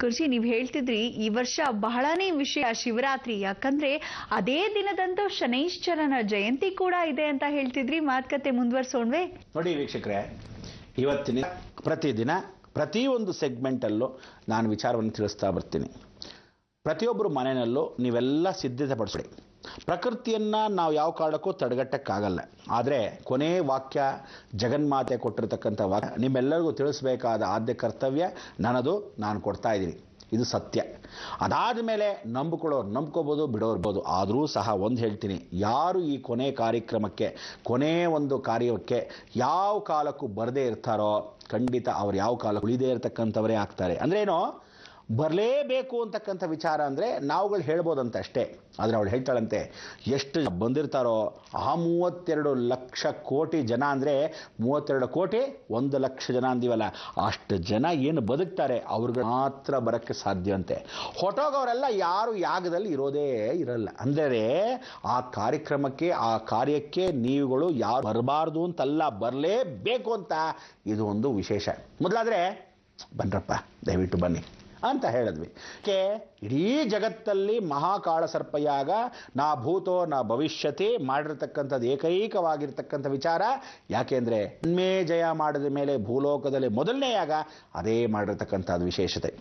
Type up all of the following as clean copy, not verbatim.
ಗುರುಜಿ, ನೀವು ಹೇಳ್ತಿದ್ರಿ ಈ ವರ್ಷ ಬಹಳನೇ ವಿಷಯ ಶಿವರಾತ್ರಿ, ಯಾಕಂದ್ರೆ ಅದೇ ದಿನದಂದು ಶನೈಶ್ಚರನ ಜಯಂತಿ ಕೂಡ ಇದೆ ಅಂತ ಹೇಳ್ತಿದ್ರಿ. ಮಾತುಕತೆ ಮುಂದುವರ್ಸೋಣ್ವೆ? ನೋಡಿ ವೀಕ್ಷಕರೇ, ಇವತ್ತಿನ ಪ್ರತಿದಿನ ಪ್ರತಿಯೊಂದು ಸೆಗ್ಮೆಂಟಲ್ಲೂ ನಾನು ವಿಚಾರವನ್ನು ತಿಳಿಸ್ತಾ ಬರ್ತೀನಿ. ಪ್ರತಿಯೊಬ್ಬರು ಮನೆಯಲ್ಲೂ ನೀವೆಲ್ಲ ಸಿದ್ಧತೆ ಪಡಿಸಿ. ಪ್ರಕೃತಿಯನ್ನು ನಾವು ಯಾವ ಕಾರಣಕ್ಕೂ ತಡೆಗಟ್ಟಕ್ಕಾಗಲ್ಲ. ಆದರೆ ಕೊನೆ ವಾಕ್ಯ ಜಗನ್ಮಾತೆ ಕೊಟ್ಟಿರ್ತಕ್ಕಂಥ ವಾಕ್ಯ ನಿಮ್ಮೆಲ್ಲರಿಗೂ ತಿಳಿಸಬೇಕಾದ ಆದ್ಯ ಕರ್ತವ್ಯ ನನ್ನದು, ನಾನು ಕೊಡ್ತಾ ಇದ್ದೀನಿ. ಇದು ಸತ್ಯ. ಅದಾದ ಮೇಲೆ ನಂಬಿಕೊಳ್ಳೋರು ನಂಬ್ಕೋಬೋದು, ಬಿಡೋರ್ಬೋದು. ಆದರೂ ಸಹ ಒಂದು ಹೇಳ್ತೀನಿ, ಯಾರು ಈ ಕೊನೆ ಕಾರ್ಯಕ್ರಮಕ್ಕೆ, ಕೊನೆ ಒಂದು ಕಾರ್ಯಕ್ಕೆ ಯಾವ ಕಾಲಕ್ಕೂ ಬರದೇ ಇರ್ತಾರೋ ಖಂಡಿತ ಅವ್ರು ಯಾವ ಕಾಲಕ್ಕೂ ಉಳಿದೇ ಇರ್ತಕ್ಕಂಥವರೇ ಆಗ್ತಾರೆ. ಅಂದ್ರೇನು, ಬರಲೇಬೇಕು ಅಂತಕ್ಕಂಥ ವಿಚಾರ ಅಂದರೆ ನಾವುಗಳು ಹೇಳ್ಬೋದಂತ ಅಷ್ಟೇ. ಆದರೆ ಅವಳು ಹೇಳ್ತಾಳಂತೆ, ಎಷ್ಟು ಬಂದಿರ್ತಾರೋ ಆ 32 ಲಕ್ಷ ಕೋಟಿ ಜನ, ಅಂದರೆ 32 ಕೋಟಿ 1 ಲಕ್ಷ ಜನ ಅಂದಿವಲ್ಲ, ಅಷ್ಟು ಜನ ಏನು ಬದುಕ್ತಾರೆ ಅವ್ರಿಗೆ ಮಾತ್ರ ಬರೋಕ್ಕೆ ಸಾಧ್ಯ ಅಂತೆ. ಹೊಟ್ಟೋಗವರೆಲ್ಲ ಯಾರು ಯಾಗದಲ್ಲಿ ಇರೋದೇ ಇರಲ್ಲ. ಅಂದರೆ ಆ ಕಾರ್ಯಕ್ರಮಕ್ಕೆ, ಆ ಕಾರ್ಯಕ್ಕೆ ನೀವುಗಳು ಯಾರು ಬರಬಾರ್ದು ಅಂತಲ್ಲ, ಬರಲೇಬೇಕು ಅಂತ ಇದು ಒಂದು ವಿಶೇಷ. ಮೊದಲಾದರೆ ಬನ್ರಪ್ಪ, ದಯವಿಟ್ಟು ಬನ್ನಿ ಅಂತ ಹೇಳಿದ್ವಿ. ಇಡೀ ಜಗತ್ತಲ್ಲಿ ಮಹಾಕಾಳ ಸರ್ಪಯಾಗ ನಾ ಭೂತೋ ನಾ ಭವಿಷ್ಯತಿ ಮಾಡಿರ್ತಕ್ಕಂಥದ್ದು ಏಕೈಕವಾಗಿರ್ತಕ್ಕಂಥ ವಿಚಾರ. ಯಾಕೆಂದರೆ ಜನ್ಮೇ ಜಯ ಮಾಡಿದ ಮೇಲೆ ಭೂಲೋಕದಲ್ಲಿ ಮೊದಲನೇ ಯಾಗ ಅದೇ ಮಾಡಿರ್ತಕ್ಕಂಥದ್ದು ವಿಶೇಷತೆ.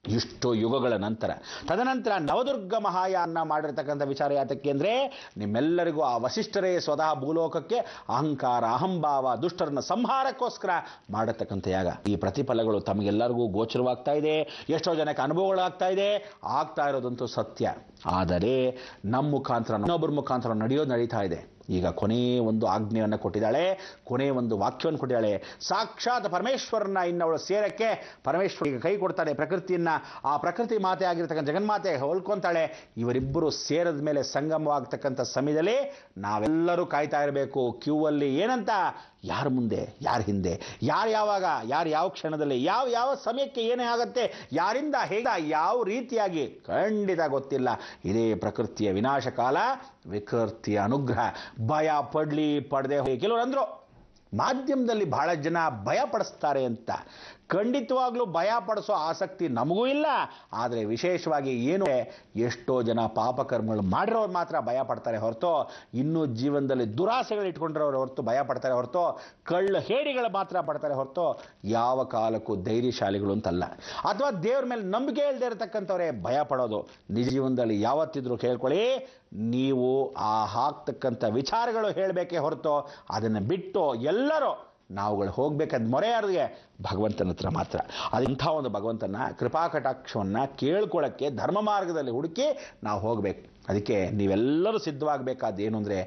ಇಷ್ಟು ಯುಗಗಳ ನಂತರ, ತದನಂತರ ನವದುರ್ಗ ಮಹಾಯಾನ ಮಾಡಿರ್ತಕ್ಕಂಥ ವಿಚಾರ ಯಾತಕ್ಕೆ ಅಂದರೆ, ನಿಮ್ಮೆಲ್ಲರಿಗೂ ಆ ವಸಿಷ್ಠರೇ ಸ್ವತಃ ಭೂಲೋಕಕ್ಕೆ ಅಹಂಕಾರ, ಅಹಂಭಾವ, ದುಷ್ಟರನ್ನ ಸಂಹಾರಕ್ಕೋಸ್ಕರ ಮಾಡತಕ್ಕಂಥ ಯಾಗ. ಈ ಪ್ರತಿಫಲಗಳು ತಮಗೆಲ್ಲರಿಗೂ ಗೋಚರವಾಗ್ತಾ ಇದೆ, ಎಷ್ಟೋ ಜನಕ್ಕೆ ಅನುಭವಗಳಾಗ್ತಾ ಇದೆ. ಆಗ್ತಾ ಇರೋದಂತೂ ಸತ್ಯ. ಆದರೆ ನಮ್ಮ ಮುಖಾಂತರ, ಇನ್ನೊಬ್ಬರ ಮುಖಾಂತರ ನಡೀತಾ ಇದೆ. ಈಗ ಕೊನೆ ಒಂದು ಆಜ್ಞೆಯನ್ನು ಕೊಟ್ಟಿದ್ದಾಳೆ, ಕೊನೆ ಒಂದು ವಾಕ್ಯವನ್ನು ಕೊಟ್ಟಿದ್ದಾಳೆ. ಸಾಕ್ಷಾತ್ ಪರಮೇಶ್ವರನ ಇನ್ನವಳು ಸೇರಕ್ಕೆ ಪರಮೇಶ್ವರಿಗೆ ಕೈ ಕೊಡ್ತಾಳೆ. ಪ್ರಕೃತಿಯನ್ನು, ಆ ಪ್ರಕೃತಿ ಮಾತೆ ಆಗಿರ್ತಕ್ಕಂಥ ಜಗನ್ಮಾತೆ ಹೊಲ್ಕೊಂತಾಳೆ. ಇವರಿಬ್ಬರು ಸೇರಿದ ಮೇಲೆ ಸಂಗಮವಾಗ್ತಕ್ಕಂಥ ಸಮಯದಲ್ಲಿ ನಾವೆಲ್ಲರೂ ಕಾಯ್ತಾ ಇರಬೇಕು ಕ್ಯೂ ಅಲ್ಲಿ. ಏನಂತ, ಯಾರ ಮುಂದೆ, ಯಾರ ಹಿಂದೆ, ಯಾರು ಯಾವಾಗ, ಯಾರು ಯಾವ ಕ್ಷಣದಲ್ಲಿ, ಯಾವ ಸಮಯಕ್ಕೆ ಏನೇ ಆಗುತ್ತೆ, ಯಾರಿಂದ ಹೇಗೆ, ಯಾವ ರೀತಿಯಾಗಿ ಖಂಡಿತ ಗೊತ್ತಿಲ್ಲ. ಇದೇ ಪ್ರಕೃತಿಯ ವಿನಾಶಕಾಲ, ವಿಕೃತಿಯ ಅನುಗ್ರಹ. ಭಯ ಪಡದೆ ಕೆಲವರು ಅಂದ್ರು ಮಾಧ್ಯಮದಲ್ಲಿ ಬಹಳ ಜನ ಭಯ ಪಡಿಸ್ತಾರೆ ಅಂತ. ಖಂಡಿತವಾಗ್ಲೂ ಭಯ ಪಡಿಸೋ ಆಸಕ್ತಿ ನಮಗೂ ಇಲ್ಲ. ಆದರೆ ವಿಶೇಷವಾಗಿ ಏನು, ಎಷ್ಟೋ ಜನ ಪಾಪಕರ್ಮಗಳು ಮಾಡಿರೋರು ಮಾತ್ರ ಭಯ ಪಡ್ತಾರೆ ಹೊರತು, ಇನ್ನೂ ಜೀವನದಲ್ಲಿ ದುರಾಸೆಗಳು ಇಟ್ಕೊಂಡಿರೋರು ಹೊರತು ಭಯ ಪಡ್ತಾರೆ ಹೊರತು, ಕಳ್ಳ ಹೇಡಿಗಳು ಮಾತ್ರ ಪಡ್ತಾರೆ ಹೊರತು ಯಾವ ಕಾಲಕ್ಕೂ ಧೈರ್ಯಶಾಲಿಗಳು ಅಂತಲ್ಲ. ಅಥವಾ ದೇವ್ರ ಮೇಲೆ ನಂಬಿಕೆ ಇಲ್ಲದೆ ಇರತಕ್ಕಂಥವ್ರೆ ಭಯ ಪಡೋದು. ನಿಜ ಜೀವನದಲ್ಲಿ ಯಾವತ್ತಿದ್ರೂ ಕೇಳ್ಕೊಳ್ಳಿ, ನೀವು ಆ ಹಾಕ್ತಕ್ಕಂಥ ವಿಚಾರಗಳು ಹೇಳಬೇಕೇ ಹೊರತು ಅದನ್ನು ಬಿಟ್ಟು ಎಲ್ಲರೂ ನಾವುಗಳು ಹೋಗ್ಬೇಕಾದ ಮೊರೆ ಯಾರಿಗೆ, ಭಗವಂತನ ಹತ್ರ ಮಾತ್ರ. ಅದಿಂಥ ಒಂದು ಭಗವಂತನ ಕೃಪಾ ಕಟಾಕ್ಷವನ್ನು ಕೇಳ್ಕೊಳ್ಳೋಕ್ಕೆ ಧರ್ಮ ಮಾರ್ಗದಲ್ಲಿ ಹುಡುಕಿ ನಾವು ಹೋಗಬೇಕು. ಅದಕ್ಕೆ ನೀವೆಲ್ಲರೂ ಸಿದ್ಧವಾಗಬೇಕಾದ ಏನು ಅಂದರೆ,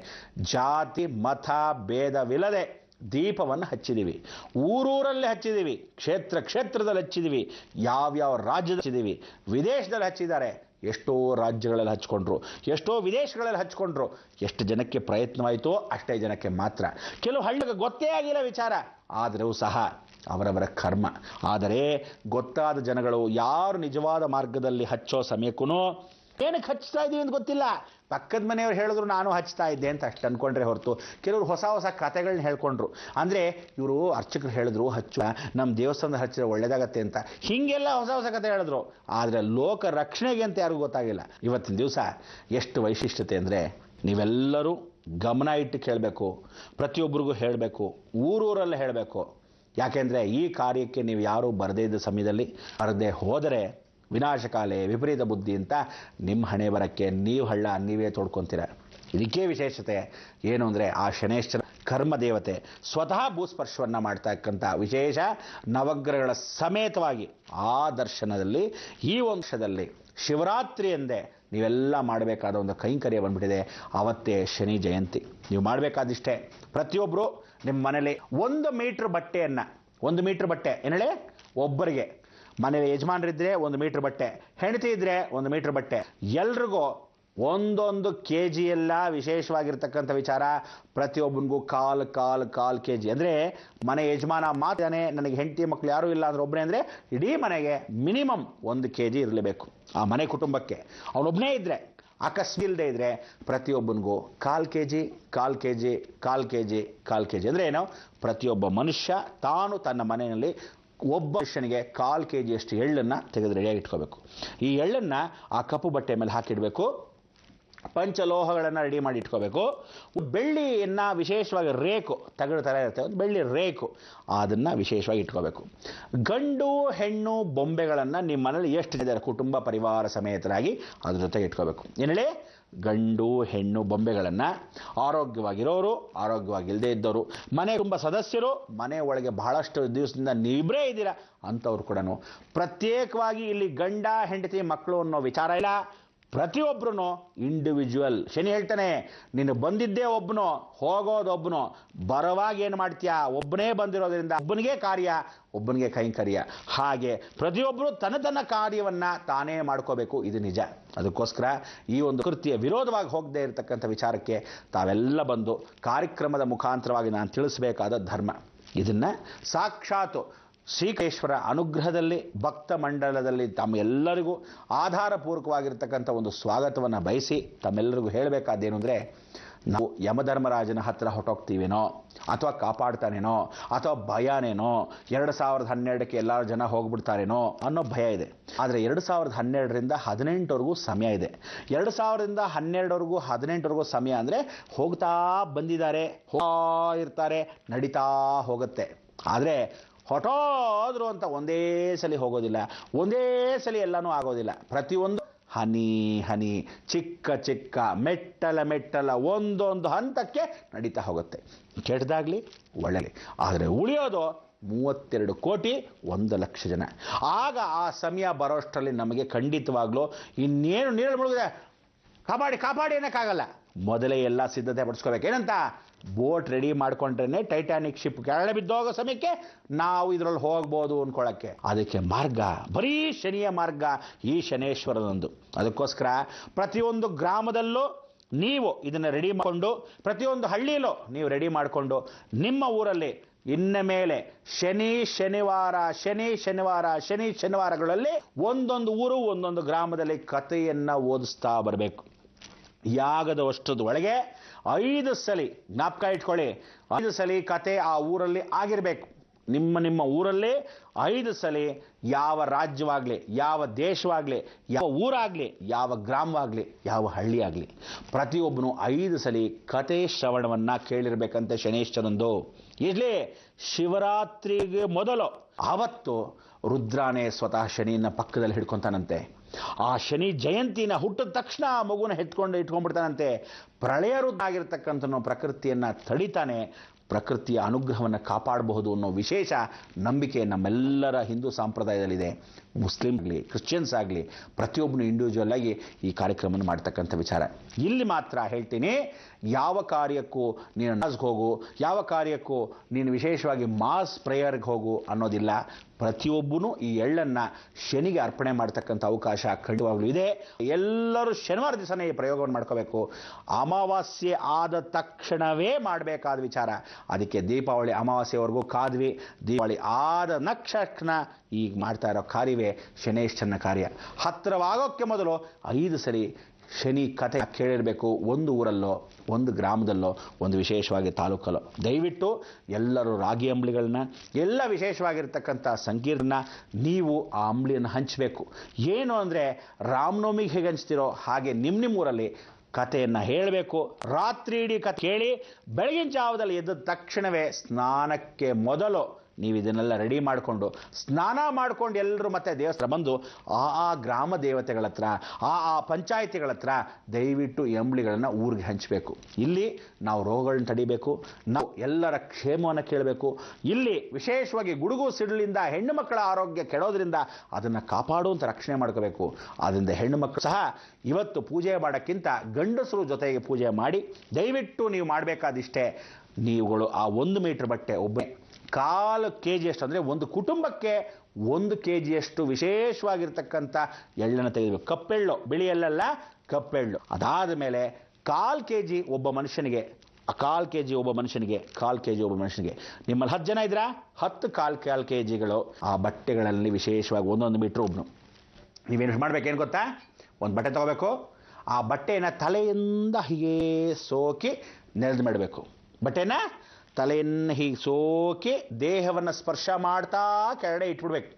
ಜಾತಿ ಮತ ಭೇದವಿಲ್ಲದೆ ದೀಪವನ್ನು ಹಚ್ಚಿದ್ದೀವಿ. ಊರೂರಲ್ಲಿ ಹಚ್ಚಿದ್ದೀವಿ, ಕ್ಷೇತ್ರದಲ್ಲಿ ಹಚ್ಚಿದ್ದೀವಿ, ಯಾವ್ಯಾವ ರಾಜ್ಯದಲ್ಲಿ ಹಚ್ಚಿದ್ದೀವಿ. ವಿದೇಶದಲ್ಲಿ ಹಚ್ಚಿದ್ದಾರೆ, ಎಷ್ಟೋ ರಾಜ್ಯಗಳಲ್ಲಿ ಹಚ್ಕೊಂಡ್ರು, ಎಷ್ಟೋ ವಿದೇಶಗಳಲ್ಲಿ ಹಚ್ಕೊಂಡ್ರು. ಎಷ್ಟು ಜನಕ್ಕೆ ಪ್ರಯತ್ನವಾಯಿತು ಅಷ್ಟೇ ಜನಕ್ಕೆ ಮಾತ್ರ. ಕೆಲವು ಹಳ್ಳಿಗೆ ಗೊತ್ತೇ ಆಗಿಲ್ಲ ವಿಚಾರ, ಆದರೂ ಸಹ ಅವರವರ ಕರ್ಮ. ಆದರೆ ಗೊತ್ತಾದ ಜನಗಳು ಯಾರು ನಿಜವಾದ ಮಾರ್ಗದಲ್ಲಿ ಹಚ್ಚೋ ಸಮಯಕ್ಕೂ ಏನಕ್ಕೆ ಹಚ್ತಾ ಇದ್ದೀವಿ ಅಂತ ಗೊತ್ತಿಲ್ಲ. ಪಕ್ಕದ ಮನೆಯವ್ರು ಹೇಳಿದ್ರು ನಾನು ಹಚ್ತಾ ಇದ್ದೆ ಅಂತ ಅಷ್ಟು ಅಂದ್ಕೊಂಡ್ರೆ ಹೊರತು, ಕೆಲವರು ಹೊಸ ಕಥೆಗಳನ್ನ ಹೇಳ್ಕೊಂಡ್ರು. ಅಂದರೆ ಇವರು ಅರ್ಚಕರು ಹೇಳಿದ್ರು ಹಚ್ಚು, ನಮ್ಮ ದೇವಸ್ಥಾನದ ಹಚ್ಚಿದ್ರೆ ಒಳ್ಳೇದಾಗತ್ತೆ ಅಂತ. ಹೀಗೆಲ್ಲ ಹೊಸ ಕಥೆ ಹೇಳಿದ್ರು. ಆದರೆ ಲೋಕ ರಕ್ಷಣೆಗೆ ಅಂತ ಯಾರಿಗೂ ಗೊತ್ತಾಗಿಲ್ಲ. ಇವತ್ತಿನ ದಿವಸ ಎಷ್ಟು ವೈಶಿಷ್ಟ್ಯತೆ ಅಂದರೆ, ನೀವೆಲ್ಲರೂ ಗಮನ ಇಟ್ಟು ಕೇಳಬೇಕು, ಪ್ರತಿಯೊಬ್ಬರಿಗೂ ಹೇಳಬೇಕು, ಊರೂರಲ್ಲೇ ಹೇಳಬೇಕು. ಯಾಕೆಂದರೆ ಈ ಕಾರ್ಯಕ್ಕೆ ನೀವು ಯಾರೂ ಬರದೇ ಇದ್ದ ಸಮಯದಲ್ಲಿ ಬರದೇ ಹೋದರೆ ವಿನಾಶಕಾಲೆ ವಿಪರೀತ ಬುದ್ಧಿ ಅಂತ ನಿಮ್ಮ ಹಣೆ ಬರಕ್ಕೆ ನೀವು ಹಳ್ಳ ನೀವೇ ತೋಡ್ಕೊತೀರ. ಇದಕ್ಕೆ ವಿಶೇಷತೆ ಏನು ಅಂದರೆ, ಆ ಶನೇಶ್ವರ ಕರ್ಮ ದೇವತೆ ಸ್ವತಃ ಭೂಸ್ಪರ್ಶವನ್ನು ಮಾಡ್ತಕ್ಕಂಥ ವಿಶೇಷ ನವಗ್ರಹಗಳ ಸಮೇತವಾಗಿ ಆ ದರ್ಶನದಲ್ಲಿ ಈ ವಂಶದಲ್ಲಿ ಶಿವರಾತ್ರಿ ಎಂದೇ ನೀವೆಲ್ಲ ಮಾಡಬೇಕಾದ ಒಂದು ಕೈಂಕರ್ಯ ಬಂದ್ಬಿಟ್ಟಿದೆ. ಆವತ್ತೇ ಶನಿ ಜಯಂತಿ. ನೀವು ಮಾಡಬೇಕಾದಿಷ್ಟೇ, ಪ್ರತಿಯೊಬ್ಬರು ನಿಮ್ಮ ಮನೇಲಿ 1 ಮೀಟ್ರ್ ಬಟ್ಟೆಯನ್ನು, 1 ಮೀಟ್ರ್ ಬಟ್ಟೆ ಏನೇಳೆ, ಒಬ್ಬರಿಗೆ ಮನೇಲಿ ಯಜಮಾನರಿದ್ದರೆ 1 ಮೀಟ್ರ್ ಬಟ್ಟೆ, ಹೆಂಡತಿ ಇದ್ದರೆ 1 ಮೀಟ್ರ್ ಬಟ್ಟೆ, ಎಲ್ರಿಗೂ 1 kg ಎಲ್ಲ ವಿಶೇಷವಾಗಿರ್ತಕ್ಕಂಥ ವಿಚಾರ. ಪ್ರತಿಯೊಬ್ಬನಿಗೂ ಕಾಲ್ kg. ಅಂದರೆ ಮನೆ ಯಜಮಾನ ಮಾತಾನೆ, ನನಗೆ ಹೆಂಡತಿ ಮಕ್ಕಳು ಯಾರೂ ಇಲ್ಲ ಅಂದ್ರೆ ಒಬ್ಬನೇ ಅಂದರೆ ಇಡೀ ಮನೆಗೆ ಮಿನಿಮಮ್ 1 kg ಇರಲೇಬೇಕು. ಆ ಮನೆ ಕುಟುಂಬಕ್ಕೆ ಅವನೊಬ್ಬನೇ ಇದ್ದರೆ, ಅಕಸ್ಮಾತ್ ಇಲ್ಲದೆ ಇದ್ದರೆ ಪ್ರತಿಯೊಬ್ಬನಿಗೂ ಕಾಲ್ kg ಅಂದರೆ ಏನು, ಪ್ರತಿಯೊಬ್ಬ ಮನುಷ್ಯ ತಾನು ತನ್ನ ಮನೆಯಲ್ಲಿ ಒಬ್ಬ ಮನುಷ್ಯನಿಗೆ 1/4 kg ಅಷ್ಟು ಎಳ್ಳನ್ನು ತೆಗೆದು ರೆಡಿಯಾಗಿ ಇಟ್ಕೋಬೇಕು. ಈ ಎಳ್ಳನ್ನು ಆ ಕಪ್ಪು ಬಟ್ಟೆ ಮೇಲೆ ಹಾಕಿಡಬೇಕು. ಪಂಚಲೋಹಗಳನ್ನು ರೆಡಿ ಮಾಡಿ ಇಟ್ಕೋಬೇಕು. ಬೆಳ್ಳಿಯನ್ನು ವಿಶೇಷವಾಗಿ ರೇಕು, ತಗಡು ಥರ ಇರುತ್ತೆ, ಒಂದು ಬೆಳ್ಳಿ ರೇಕು, ಅದನ್ನು ವಿಶೇಷವಾಗಿ ಇಟ್ಕೋಬೇಕು. ಗಂಡು ಹೆಣ್ಣು ಬೊಂಬೆಗಳನ್ನು ನಿಮ್ಮ ಮನೇಲಿ ಎಷ್ಟು ಇದ್ದಾರೆ ಕುಟುಂಬ ಪರಿವಾರ ಸಮೇತರಾಗಿ ಅದ್ರ ಜೊತೆಗೆ ಇಟ್ಕೋಬೇಕು. ಏನೇಳಿ ಗಂಡು ಹೆಣ್ಣು ಬೊಂಬೆಗಳನ್ನು ಆರೋಗ್ಯವಾಗಿರೋರು, ಆರೋಗ್ಯವಾಗಿಲ್ಲದೆ ಇದ್ದವರು, ಮನೆ ಕುಟುಂಬ ಸದಸ್ಯರು, ಮನೆ ಒಳಗೆ ಬಹಳಷ್ಟು ದಿವಸದಿಂದ ನೀವಿಬ್ಬರೇ ಇದ್ದೀರಾ ಅಂಥವ್ರು ಕೂಡ ಪ್ರತ್ಯೇಕವಾಗಿ ಇಲ್ಲಿ ಗಂಡ ಹೆಂಡತಿ ಮಕ್ಕಳು ಅನ್ನೋ ವಿಚಾರ ಇಲ್ಲ. ಪ್ರತಿಯೊಬ್ಬರೂ ಇಂಡಿವಿಜುವಲ್. ಶನಿ ಹೇಳ್ತಾನೆ, ನೀನು ಬಂದಿದ್ದೇ ಒಬ್ಬನು, ಹೋಗೋದೊಬ್ಬನು, ಬರವಾಗಿ ಏನು ಮಾಡ್ತೀಯಾ, ಒಬ್ಬನೇ ಬಂದಿರೋದ್ರಿಂದ ಒಬ್ಬನಿಗೆ ಕಾರ್ಯ, ಒಬ್ಬನಿಗೆ ಕೈಂಕರ್ಯ. ಹಾಗೆ ಪ್ರತಿಯೊಬ್ಬರು ತನ್ನ ತನ್ನ ಕಾರ್ಯವನ್ನು ತಾನೇ ಮಾಡ್ಕೋಬೇಕು, ಇದು ನಿಜ. ಅದಕ್ಕೋಸ್ಕರ ಈ ಒಂದು ಕೃತಿಯ ವಿರೋಧವಾಗಿ ಹೋಗದೇ ಇರತಕ್ಕಂಥ ವಿಚಾರಕ್ಕೆ ತಾವೆಲ್ಲ ಬಂದು ಕಾರ್ಯಕ್ರಮದ ಮುಖಾಂತರವಾಗಿ ನಾನು ತಿಳಿಸಬೇಕಾದ ಧರ್ಮ. ಇದನ್ನು ಸಾಕ್ಷಾತ್ ಶ್ರೀಕೇಶ್ವರ ಅನುಗ್ರಹದಲ್ಲಿ ಭಕ್ತ ಮಂಡಲದಲ್ಲಿ ತಮ್ಮೆಲ್ಲರಿಗೂ ಆಧಾರಪೂರ್ವಕವಾಗಿರ್ತಕ್ಕಂಥ ಒಂದು ಸ್ವಾಗತವನ್ನು ಬಯಸಿ ತಮ್ಮೆಲ್ಲರಿಗೂ ಹೇಳಬೇಕಾದ್ದೇನು ಅಂದರೆ, ನಾವು ಯಮಧರ್ಮರಾಜನ ಹತ್ರ ಹೊಟ್ಟೋಗ್ತೀವೇನೋ, ಅಥವಾ ಕಾಪಾಡ್ತಾನೇನೋ, ಅಥವಾ ಭಯನೇನೋ, 2012ಕ್ಕೆ ಎಲ್ಲರೂ ಜನ ಹೋಗ್ಬಿಡ್ತಾರೇನೋ ಅನ್ನೋ ಭಯ ಇದೆ. ಆದರೆ 2012ರಿಂದ 18ವರೆಗೂ ಸಮಯ ಇದೆ. 2012ವರೆಗೂ 18ವರೆಗೂ ಸಮಯ ಅಂದರೆ ಹೋಗ್ತಾ ಬಂದಿದ್ದಾರೆ, ಇರ್ತಾರೆ, ನಡೀತಾ ಹೋಗುತ್ತೆ. ಆದರೆ ಹೊಟ್ಟೋದ್ರು ಅಂತ ಒಂದೇ ಸಲ ಹೋಗೋದಿಲ್ಲ, ಒಂದೇ ಸಲ ಎಲ್ಲನೂ ಆಗೋದಿಲ್ಲ. ಪ್ರತಿಯೊಂದು ಹನಿ ಹನಿ, ಚಿಕ್ಕ ಚಿಕ್ಕ, ಮೆಟ್ಟಲ ಒಂದೊಂದು ಹಂತಕ್ಕೆ ನಡೀತಾ ಹೋಗುತ್ತೆ. ಕೆಟ್ಟದಾಗಲಿ ಒಳ್ಳೆಯಲಿ. ಆದರೆ ಉಳಿಯೋದು 32 ಕೋಟಿ 1 ಲಕ್ಷ ಜನ. ಆಗ ಆ ಸಮಯ ಬರೋಷ್ಟರಲ್ಲಿ ನಮಗೆ ಖಂಡಿತವಾಗ್ಲೂ ಇನ್ನೇನು ನೀರಲ್ಲಿ ಮುಳುಗಿದೆ ಕಾಪಾಡಿ ಅನ್ನೋಕ್ಕಾಗಲ್ಲ. ಮೊದಲೇ ಎಲ್ಲ ಸಿದ್ಧತೆ ಪಡಿಸ್ಕೋಬೇಕು. ಏನಂತ, ಬೋಟ್ ರೆಡಿ ಮಾಡ್ಕೊಂಡ್ರೆ ಟೈಟಾನಿಕ್ ಶಿಪ್ ಕೆಳಗಡೆ ಬಿದ್ದೋಗೋ ಸಮಯಕ್ಕೆ ನಾವು ಇದರಲ್ಲಿ ಹೋಗ್ಬೋದು ಅಂದ್ಕೊಳ್ಳೋಕ್ಕೆ. ಅದಕ್ಕೆ ಮಾರ್ಗ ಬರೀ ಶನಿಯ ಮಾರ್ಗ, ಈ ಶನೇಶ್ವರನೊಂದು. ಅದಕ್ಕೋಸ್ಕರ ಪ್ರತಿಯೊಂದು ಗ್ರಾಮದಲ್ಲೂ ನೀವು ಇದನ್ನು ರೆಡಿ ಮಾಡಿಕೊಂಡು, ಪ್ರತಿಯೊಂದು ಹಳ್ಳಿಯಲ್ಲೂ ನೀವು ರೆಡಿ ಮಾಡಿಕೊಂಡು, ನಿಮ್ಮ ಊರಲ್ಲಿ ಇನ್ನ ಮೇಲೆ ಶನಿ ಶನಿವಾರಗಳಲ್ಲಿ ಒಂದೊಂದು ಊರು ಒಂದೊಂದು ಗ್ರಾಮದಲ್ಲಿ ಕಥೆಯನ್ನು ಓದಿಸ್ತಾ ಬರಬೇಕು. ಯಾಗದ ವರ್ಷದ ಒಳಗೆ 5 ಸಲ ಜ್ಞಾಪಕ ಇಟ್ಕೊಳ್ಳಿ, 5 ಸಲ ಕತೆ ಆ ಊರಲ್ಲಿ ಆಗಿರಬೇಕು. ನಿಮ್ಮ ಊರಲ್ಲಿ 5 ಸಲ ಯಾವ ರಾಜ್ಯವಾಗಲಿ, ಯಾವ ದೇಶವಾಗಲಿ, ಯಾವ ಊರಾಗಲಿ, ಯಾವ ಗ್ರಾಮವಾಗಲಿ, ಯಾವ ಹಳ್ಳಿ ಆಗಲಿ, ಪ್ರತಿಯೊಬ್ಬನು 5 ಸಲ ಕತೆ ಶ್ರವಣವನ್ನು ಕೇಳಿರ್ಬೇಕಂತೆ ಶನೇಶ್ವರಂದು. ಇರಲಿ ಶಿವರಾತ್ರಿಗೆ ಮೊದಲು ಆವತ್ತು ರುದ್ರಾನೇ ಸ್ವತಃ ಶನಿಯನ್ನು ಪಕ್ಕದಲ್ಲಿ ಹಿಡ್ಕೊತಾನಂತೆ. ಆ ಶನಿ ಜಯಂತಿನ ಹುಟ್ಟಿದ ತಕ್ಷಣ ಆ ಮಗುನ ಇಟ್ಕೊಂಡ್ಬಿಡ್ತಾನಂತೆ. ಪ್ರಳಯ ರುದ್ರಾಗಿರ್ತಕ್ಕಂಥ ಪ್ರಕೃತಿಯನ್ನು ತಡಿತಾನೆ, ಪ್ರಕೃತಿಯ ಅನುಗ್ರಹವನ್ನು ಕಾಪಾಡಬಹುದು ಅನ್ನೋ ವಿಶೇಷ ನಂಬಿಕೆ ನಮ್ಮೆಲ್ಲರ ಹಿಂದೂ ಸಂಪ್ರದಾಯದಲ್ಲಿದೆ. ಮುಸ್ಲಿಮ್ ಆಗಲಿ, ಕ್ರಿಶ್ಚಿಯನ್ಸ್ ಆಗಲಿ, ಪ್ರತಿಯೊಬ್ಬನು ಇಂಡಿವಿಜುವಲ್ ಆಗಿ ಈ ಕಾರ್ಯಕ್ರಮವನ್ನು ಮಾಡ್ತಕ್ಕಂಥ ವಿಚಾರ. ಇಲ್ಲಿ ಮಾತ್ರ ಹೇಳ್ತೀನಿ, ಯಾವ ಕಾರ್ಯಕ್ಕೂ ನೀನು ನಮಾಜ್ಗೆ ಹೋಗು, ಯಾವ ಕಾರ್ಯಕ್ಕೂ ನೀನು ವಿಶೇಷವಾಗಿ ಮಾಸ್ ಪ್ರೇಯರ್ಗೆ ಹೋಗು ಅನ್ನೋದಿಲ್ಲ. ಪ್ರತಿಯೊಬ್ಬನು ಈ ಎಳ್ಳನ್ನು ಶನಿಗೆ ಅರ್ಪಣೆ ಮಾಡ್ತಕ್ಕಂಥ ಅವಕಾಶ ಖಂಡಿತವಾಗ್ಲೂ ಇದೆ. ಎಲ್ಲರೂ ಶನಿವಾರ ದಿವಸನೇ ಈ ಪ್ರಯೋಗವನ್ನು ಮಾಡ್ಕೋಬೇಕು. ಅಮಾವಾಸ್ಯೆ ಆದ ತಕ್ಷಣವೇ ಮಾಡಬೇಕಾದ ವಿಚಾರ. ಅದಕ್ಕೆ ದೀಪಾವಳಿ ಅಮಾವಾಸ್ಯೆವರೆಗೂ ಕಾದ್ವಿ. ದೀಪಾವಳಿ ಆದ ನಕ್ಷತ್ರ ಈಗ ಮಾಡ್ತಾ ಇರೋ ಕಾರ್ಯವೇ ಶನೇಶ್ವರನ ಕಾರ್ಯ. ಹತ್ತಿರವಾಗೋಕ್ಕೆ ಮೊದಲು 5 ಸಲ ಶನಿ ಕಥೆ ಕೇಳಿರಬೇಕು. ಒಂದು ಊರಲ್ಲೋ, ಒಂದು ಗ್ರಾಮದಲ್ಲೋ, ಒಂದು ವಿಶೇಷವಾಗಿ ತಾಲೂಕಲ್ಲೋ. ದಯವಿಟ್ಟು ಎಲ್ಲರೂ ರಾಗಿ ಅಂಬ್ಲಿಗಳನ್ನ, ಎಲ್ಲ ವಿಶೇಷವಾಗಿರ್ತಕ್ಕಂಥ ಸಂಕೀರ್ಣ ನೀವು ಆ ಅಂಬ್ಲಿಯನ್ನು ಹಂಚಬೇಕು. ಏನು ಅಂದರೆ, ರಾಮನವಮಿಗೆ ಹೇಗೆ ಹಂಚ್ತಿರೋ ಹಾಗೆ ನಿಮ್ಮ ಊರಲ್ಲಿ ಕಥೆಯನ್ನು ಹೇಳಬೇಕು. ರಾತ್ರಿ ಇಡೀ ಕಥೆ ಕೇಳಿ ಬೆಳಗಿನ ಜಾವದಲ್ಲಿ ಎದ್ದ ತಕ್ಷಣವೇ ಸ್ನಾನಕ್ಕೆ ಮೊದಲು ನೀವು ಇದನ್ನೆಲ್ಲ ರೆಡಿ ಮಾಡಿಕೊಂಡು, ಸ್ನಾನ ಮಾಡ್ಕೊಂಡು ಎಲ್ಲರೂ ಮತ್ತೆ ದೇವಸ್ಥಾನ ಬಂದು ಆ ಗ್ರಾಮ ದೇವತೆಗಳ ಹತ್ರ, ಆ ಪಂಚಾಯಿತಿಗಳ ಹತ್ರ ದಯವಿಟ್ಟು ಎಂಬ್ಳಿಗಳನ್ನು ಊರಿಗೆ ಹಂಚಬೇಕು. ಇಲ್ಲಿ ನಾವು ರೋಗಗಳನ್ನ ತಡಿಬೇಕು, ನಾವು ಎಲ್ಲರ ಕ್ಷೇಮವನ್ನು ಕೇಳಬೇಕು. ಇಲ್ಲಿ ವಿಶೇಷವಾಗಿ ಗುಡುಗು ಸಿಡಿಲಿಂದ ಹೆಣ್ಣು ಮಕ್ಕಳ ಆರೋಗ್ಯ ಕೆಡೋದ್ರಿಂದ ಅದನ್ನು ಕಾಪಾಡುವಂಥ ರಕ್ಷಣೆ ಮಾಡ್ಕೋಬೇಕು. ಆದ್ದರಿಂದ ಹೆಣ್ಣು ಮಕ್ಕಳು ಸಹ ಇವತ್ತು ಪೂಜೆ ಮಾಡೋಕ್ಕಿಂತ ಗಂಡಸರು ಜೊತೆಗೆ ಪೂಜೆ ಮಾಡಿ. ದಯವಿಟ್ಟು ನೀವು ಮಾಡಬೇಕಾದಿಷ್ಟೇ, ನೀವುಗಳು ಆ 1 ಮೀಟರ್ ಬಟ್ಟೆ ಒಬ್ಬ 1/4 kg ಅಷ್ಟು, ಅಂದರೆ ಒಂದು ಕುಟುಂಬಕ್ಕೆ 1 kg ಅಷ್ಟು ವಿಶೇಷವಾಗಿರ್ತಕ್ಕಂಥ ಎಳ್ಳನ್ನು ತೆಗೆದುಬೇಕು. ಕಪ್ಪೆಳ್ಳು, ಬಿಳಿ ಎಳ್ಳಲ್ಲ, ಕಪ್ಪೆಳ್ಳು. ಅದಾದ ಮೇಲೆ 1/4 kg ಒಬ್ಬ ಮನುಷ್ಯನಿಗೆ, 1/4 kg ಒಬ್ಬ ಮನುಷ್ಯನಿಗೆ, 1/4 kg ಒಬ್ಬ ಮನುಷ್ಯನಿಗೆ. ನಿಮ್ಮಲ್ಲಿ 10 ಜನ ಇದ್ದೀರಾ, 10 1/4 kgಗಳು ಆ ಬಟ್ಟೆಗಳಲ್ಲಿ ವಿಶೇಷವಾಗಿ 1 ಮೀಟ್ರ್ ಒಬ್ಬನು. ನೀವೇನು ಮಾಡಬೇಕೇನು ಗೊತ್ತಾ, ಒಂದು ಬಟ್ಟೆ ತಗೋಬೇಕು. ಆ ಬಟ್ಟೆಯನ್ನು ತಲೆಯಿಂದ ಹೀಗೆ ಸೋಕಿ ನೆರೆದು ಮಾಡಬೇಕು. ಬಟ್ಟೆನ ತಲೆಯನ್ನು ಹೀಗೆ ಸೋಕಿ ದೇಹವನ್ನು ಸ್ಪರ್ಶ ಮಾಡ್ತಾ ಕೆಳಗಡೆ ಇಟ್ಬಿಡ್ಬೇಕು.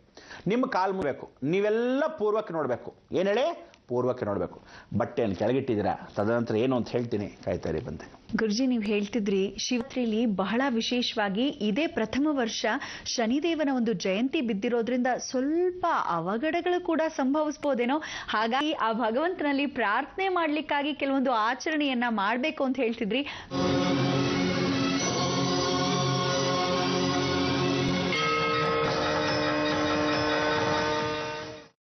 ನಿಮ್ಮ ಕಾಲು ಮುಗಬೇಕು. ನೀವೆಲ್ಲ ಪೂರ್ವಕ್ಕೆ ನೋಡಬೇಕು. ಏನು ಹೇಳಿ? ಪೂರ್ವಕ್ಕೆ ನೋಡಬೇಕು. ಬಟ್ಟೆಯನ್ನು ಕೆಳಗಿಟ್ಟಿದ್ದೀರಾ, ತದನಂತರ ಏನು ಅಂತ ಹೇಳ್ತೀನಿ, ಕಾಯ್ತಾ ಇರಿ ಬಂದೆ. ಗುರುಜಿ, ನೀವು ಹೇಳ್ತಿದ್ರಿ ಶಿವರಾತ್ರಿಲಿ ಬಹಳ ವಿಶೇಷವಾಗಿ ಇದೇ ಪ್ರಥಮ ವರ್ಷ ಶನಿದೇವನ ಒಂದು ಜಯಂತಿ ಬಿದ್ದಿರೋದ್ರಿಂದ ಸ್ವಲ್ಪ ಅವಘಡಗಳು ಕೂಡ ಸಂಭವಿಸ್ಬೋದೇನೋ, ಹಾಗಾಗಿ ಆ ಭಗವಂತನಲ್ಲಿ ಪ್ರಾರ್ಥನೆ ಮಾಡ್ಲಿಕ್ಕಾಗಿ ಕೆಲವೊಂದು ಆಚರಣೆಯನ್ನ ಮಾಡಬೇಕು ಅಂತ ಹೇಳ್ತಿದ್ರಿ.